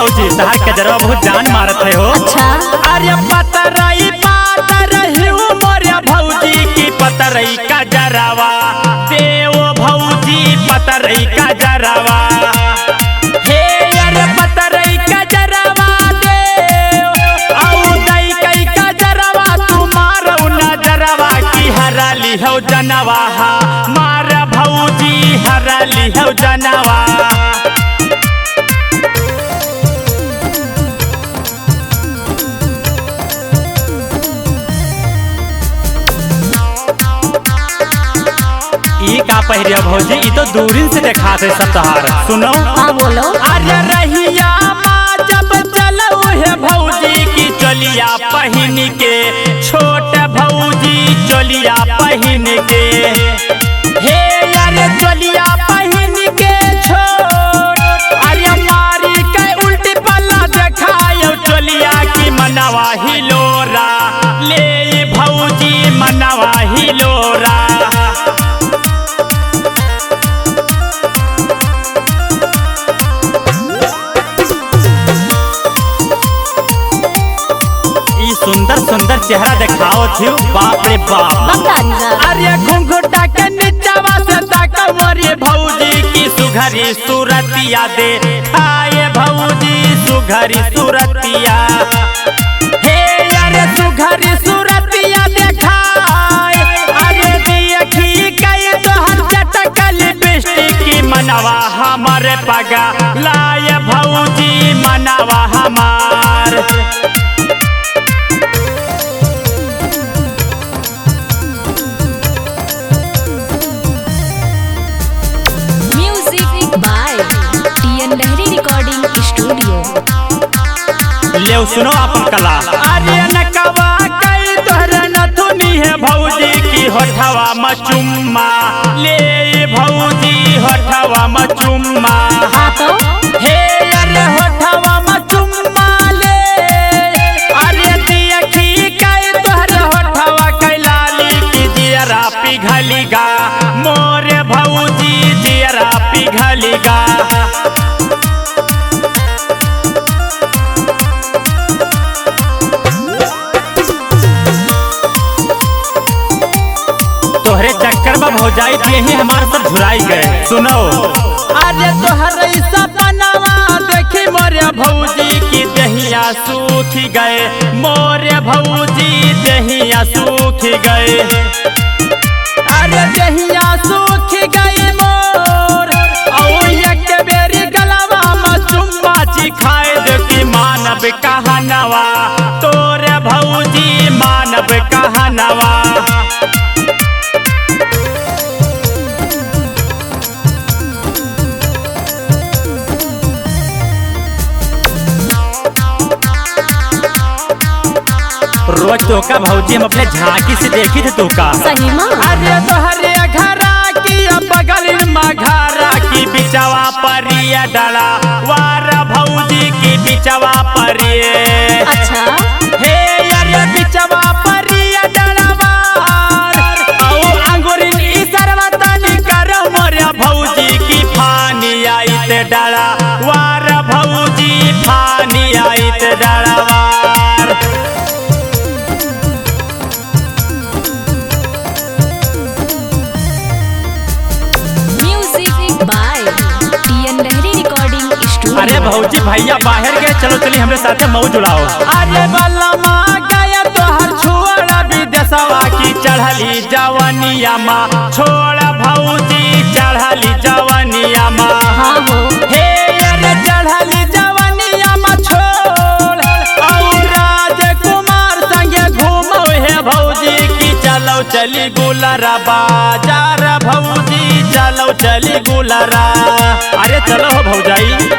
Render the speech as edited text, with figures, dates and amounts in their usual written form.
भौजी तहार कजरवा बहुत जान मारत है हो। अच्छा अरे पतरई पातर हिउ मोरे भौजी की पतरई का जरावा देव भौजी पतरई का जरावा हे अरे पतरई का जरावा देव औ दई कई का जरावा तू मारो न जरावा की हराली हो जनवा मार भौजी हराली हो जनवा। का पहिरिया भौजी ई तो दूरिन से देखा थे सब तहार सुनो। हाँ बोलो। अरे रहिया माँ जब चलो है भौजी की चोलिया पहन के छोट भौजी चोलिया पहन के हे अरे चोलिया पहन के छोट अरे मारी के उल्टी पल्ला देखायो चोलिया की मनवा हिलोरा ले भौजी मनवा हिलोरा। सुंदर सुंदर चेहरा दिखाओ थी बाप रे बाप। अरे घुंघटा के नीचवा से ताका मोरी भौजी की सुघरी सूरतिया दे खाए भौजी सुघरी सूरतिया हे अरे सुघरी सूरतिया देखाए अरे देखी कई तोहर चटकल लिपस्टिक की मनवा हमारे पगा लाए भौजी मनवा हमार। ले सुनो अपन कला। अरे नकवा कई तोहरा नथुनी है भौजी की होठवा मचुम्मा ले भौजी होठवा मचुम्मा। हाँ तो हे अरे होठवा मचुम्मा ले अरे देखी कई तोहरा होठवा कैलाली की जियरा पिघलिगा मोरे भौजी जियरा पिघलिगा। तोहरे चक्कर में भौजाई दिए ही हमारे सब झुलाई गए सुनो। अरे तोहरे सपनवा देखी मोरे भौजी की दहिया सूख गए मोरे भौजी दहिया सूख गए अरे दहिया सूख गए मोर और एक बेरी गलवा में चुम्मा चिखाए दे की मानव कहनवा तोरे भौजी मानव कहनवा। रोज तो का भौजी हम अपने झांकी से देखी थे तो का सही मां। अरे तोहरे घरा की बगल में घरा की बिचवा परिया डाला वार भौजी की बिचवा परिये। अच्छा हे अरे बिचवा परिया डाला वार औ अंगूरिन इसरवा तनी करो मोरे भौजी की फानी आईते डाला वार भौजी फानी आईते डाला वार। अरे भौजी भैया बाहर गए चलो चली हमरे साथे मऊ जुड़ाओ। अरे बल्लमा गया तो हर छोड़ा विदेशवा की चढ़ली जवानिया माँ छोड़ा भौजी चढ़ली जवानिया माँ। हाँ हो हे अरे चढ़ली जवानिया माँ छोड़ और राजकुमार संगे घूमो है भौजी की चलो चली गुलरा बाजार भौजी चलो चली गुलरा। अरे चलो हो भौजाई।